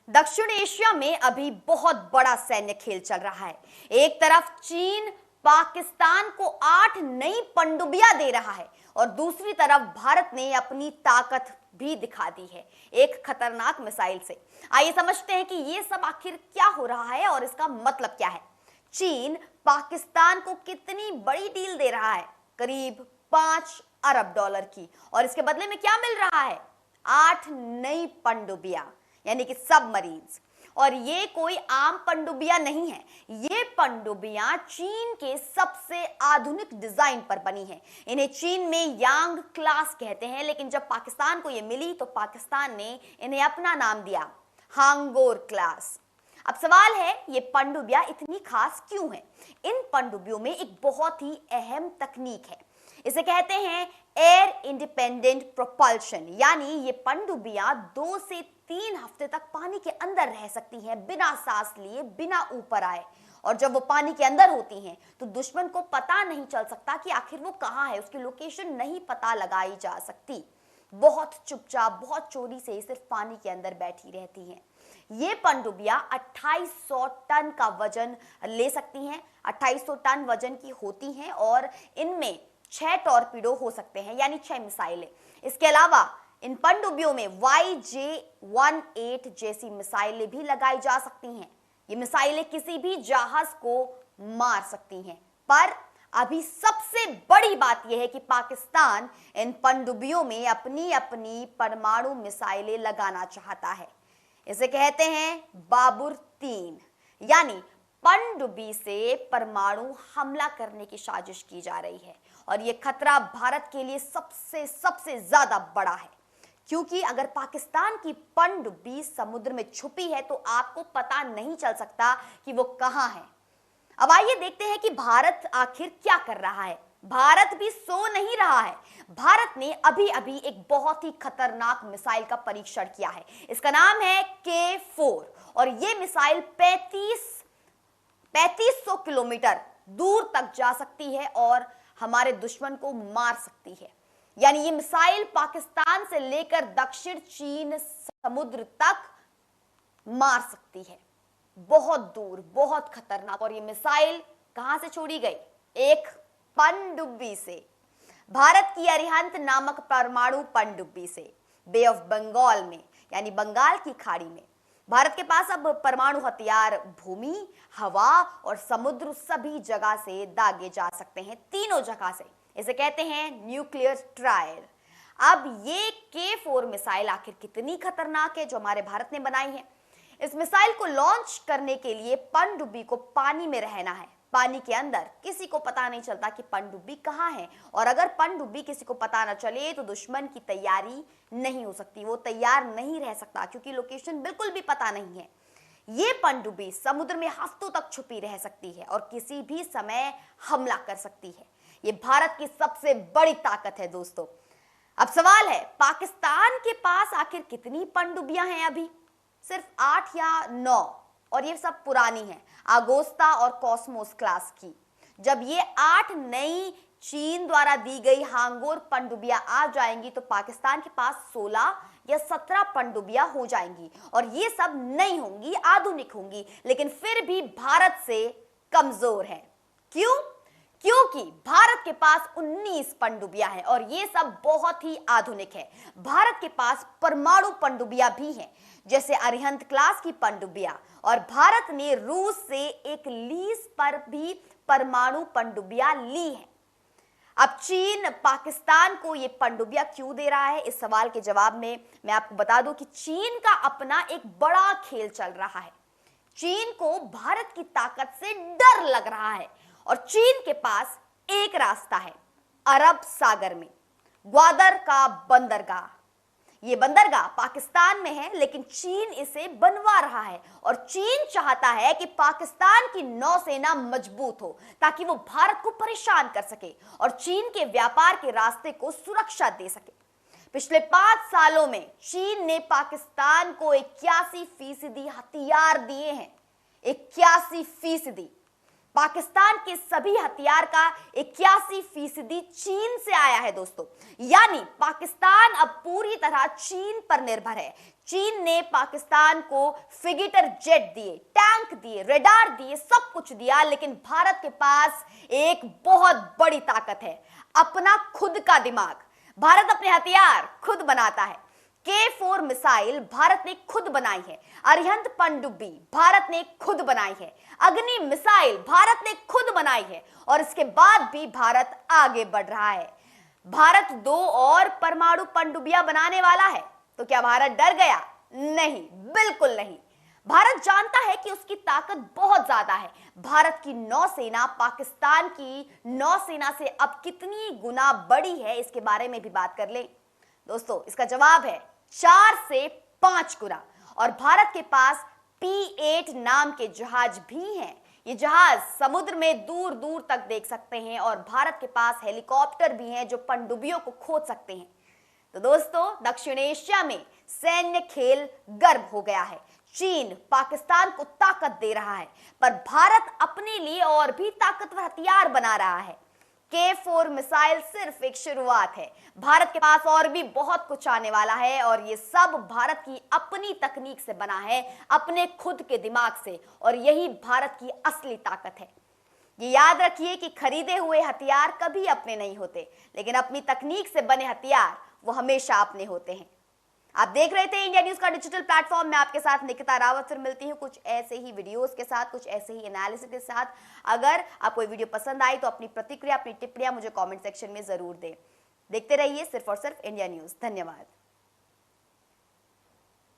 दक्षिण एशिया में अभी बहुत बड़ा सैन्य खेल चल रहा है। एक तरफ चीन पाकिस्तान को 8 नई पनडुब्बियां दे रहा है और दूसरी तरफ भारत ने अपनी ताकत भी दिखा दी है एक खतरनाक मिसाइल से। आइए समझते हैं कि ये सब आखिर क्या हो रहा है और इसका मतलब क्या है। चीन पाकिस्तान को कितनी बड़ी डील दे रहा है, करीब 5 अरब डॉलर की, और इसके बदले में क्या मिल रहा है, 8 नई पनडुब्बियां यानी कि सबमरीन्स। और ये कोई आम पनडुब्बियां नहीं है, ये पनडुब्बियां चीन के सबसे आधुनिक डिजाइन पर बनी है। इन्हें चीन में यांग क्लास कहते हैं, लेकिन जब पाकिस्तान को ये मिली तो पाकिस्तान ने इन्हें अपना नाम दिया, हांगोर क्लास। अब सवाल है, ये पनडुब्बियां इतनी खास क्यों हैं? इन पनडुब्बियों में एक बहुत ही अहम तकनीक है, इसे कहते हैं एयर इंडिपेंडेंट प्रोपल्शन। यानी ये पनडुब्बियां 2 से 3 हफ्ते तक पानी के अंदर रह सकती हैं, बिना सांस लिए, बिना ऊपर आए। और जब वो पानी के अंदर होती हैं तो दुश्मन को पता नहीं चल सकता कि आखिर वो कहाँ है, उसकी लोकेशन नहीं पता लगाई जा सकती। बहुत चुपचाप, बहुत चोरी से सिर्फ पानी के अंदर बैठी रहती हैं। ये पनडुब्बियां 2800 टन का वजन ले सकती हैं, 2800 टन वजन की होती हैं और इनमें 6 टॉर्पीडो हो सकते हैं, यानी 6 मिसाइलें। इसके अलावा इन पनडुब्बियों में YJ-18 जैसी मिसाइलें भी लगाई जा सकती हैं। ये मिसाइलें किसी भी जहाज को मार सकती हैं। पर अभी सबसे बड़ी बात यह है कि पाकिस्तान इन पनडुब्बियों में अपनी अपनी परमाणु मिसाइलें लगाना चाहता है। इसे कहते हैं बाबर 3, यानी पनडुब्बी से परमाणु हमला करने की साजिश की जा रही है। और यह खतरा भारत के लिए सबसे ज्यादा बड़ा है, क्योंकि अगर पाकिस्तान की पनडुब्बी समुद्र में छुपी है तो आपको पता नहीं चल सकता कि वो कहां है। अब आइए देखते हैं कि भारत आखिर क्या कर रहा है। भारत भी सो नहीं रहा है। भारत ने अभी अभी एक बहुत ही खतरनाक मिसाइल का परीक्षण किया है। इसका नाम है K4 और यह मिसाइल 3500 किलोमीटर दूर तक जा सकती है और हमारे दुश्मन को मार सकती है। यानी ये मिसाइल पाकिस्तान से लेकर दक्षिण चीन समुद्र तक मार सकती है, बहुत दूर, बहुत खतरनाक। और ये मिसाइल कहां से छोड़ी गई? एक पनडुब्बी से, भारत की अरिहंत नामक परमाणु पनडुब्बी से, बे ऑफ बंगाल में, यानी बंगाल की खाड़ी में। भारत के पास अब परमाणु हथियार भूमि, हवा और समुद्र सभी जगह से दागे जा सकते हैं, तीनों जगह से। इसे कहते हैं न्यूक्लियर ट्रायल। अब ये K4 मिसाइल आखिर कितनी खतरनाक है जो हमारे भारत ने बनाई है? इस मिसाइल को लॉन्च करने के लिए पनडुब्बी को पानी में रहना है, पानी के अंदर। किसी को पता नहीं चलता कि पनडुब्बी कहां है, और अगर पनडुब्बी किसी को पता न चले तो दुश्मन की तैयारी नहीं हो सकती, वो तैयार नहीं रह सकता, क्योंकि लोकेशन बिल्कुल भी पता नहीं है। ये पनडुब्बी समुद्र में हफ्तों तक छुपी रह सकती है और किसी भी समय हमला कर सकती है। ये भारत की सबसे बड़ी ताकत है दोस्तों। अब सवाल है, पाकिस्तान के पास आखिर कितनी पनडुब्बियां हैं? अभी सिर्फ 8 या 9, और ये सब पुरानी है, आगोस्ता और कॉस्मोस क्लास की। जब ये 8 नई चीन द्वारा दी गई हांगोर पनडुब्बियां आ जाएंगी तो पाकिस्तान के पास 16 या 17 पनडुब्बियां हो जाएंगी, और ये सब नई होंगी, आधुनिक होंगी, लेकिन फिर भी भारत से कमजोर है। क्यों? क्योंकि भारत के पास 19 पनडुब्बियां हैं और ये सब बहुत ही आधुनिक है। भारत के पास परमाणु पनडुब्बियां भी हैं, जैसे अरिहंत क्लास की पनडुब्बियां, और भारत ने रूस से एक लीज पर भी परमाणु पनडुब्बियां ली हैं। अब चीन पाकिस्तान को ये पनडुब्बियां क्यों दे रहा है? इस सवाल के जवाब में मैं आपको बता दूं कि चीन का अपना एक बड़ा खेल चल रहा है। चीन को भारत की ताकत से डर लग रहा है और चीन के पास एक रास्ता है, अरब सागर में ग्वादर का बंदरगाह। यह बंदरगाह पाकिस्तान में है, लेकिन चीन इसे बनवा रहा है और चीन चाहता है कि पाकिस्तान की नौसेना मजबूत हो ताकि वो भारत को परेशान कर सके और चीन के व्यापार के रास्ते को सुरक्षा दे सके। पिछले 5 सालों में चीन ने पाकिस्तान को 81% हथियार दिए हैं, 81%। पाकिस्तान के सभी हथियार का 81% चीन से आया है दोस्तों। यानी पाकिस्तान अब पूरी तरह चीन पर निर्भर है। चीन ने पाकिस्तान को फिगिटर जेट दिए, टैंक दिए, रडार दिए, सब कुछ दिया, लेकिन भारत के पास एक बहुत बड़ी ताकत है, अपना खुद का दिमाग। भारत अपने हथियार खुद बनाता है। K4 मिसाइल भारत ने खुद बनाई है। अरिहंत पनडुब्बी भारत ने खुद बनाई है। अग्नि मिसाइल भारत ने खुद बनाई है और इसके बाद भी भारत आगे बढ़ रहा है। भारत 2 और परमाणु पनडुब्बियां बनाने वाला है। तो क्या भारत डर गया? नहीं, बिल्कुल नहीं। भारत जानता है कि उसकी ताकत बहुत ज्यादा है। भारत की नौसेना पाकिस्तान की नौसेना से अब कितनी गुना बड़ी है, इसके बारे में भी बात कर लें दोस्तों। इसका जवाब है 4 से 5 गुना। और भारत के पास P8 नाम के जहाज भी हैं। ये जहाज समुद्र में दूर दूर तक देख सकते हैं और भारत के पास हेलीकॉप्टर भी हैं जो पनडुब्बियों को खोद सकते हैं। तो दोस्तों, दक्षिण एशिया में सैन्य खेल गर्म हो गया है। चीन पाकिस्तान को ताकत दे रहा है, पर भारत अपने लिए और भी ताकतवर हथियार बना रहा है। K4 मिसाइल सिर्फ एक शुरुआत है। भारत के पास और भी बहुत कुछ आने वाला है और ये सब भारत की अपनी तकनीक से बना है, अपने खुद के दिमाग से, और यही भारत की असली ताकत है। ये याद रखिए कि खरीदे हुए हथियार कभी अपने नहीं होते, लेकिन अपनी तकनीक से बने हथियार वो हमेशा अपने होते हैं। आप देख रहे थे इंडिया न्यूज का डिजिटल प्लेटफॉर्म। मैं आपके साथ निकिता रावत फिर मिलती हूँ कुछ ऐसे ही वीडियोस के साथ, कुछ ऐसे ही एनालिसिस के साथ। अगर आपको ये वीडियो पसंद आई तो अपनी प्रतिक्रिया, अपनी टिप्पणियां मुझे कमेंट सेक्शन में जरूर दें। देखते रहिए सिर्फ और सिर्फ इंडिया न्यूज। धन्यवाद।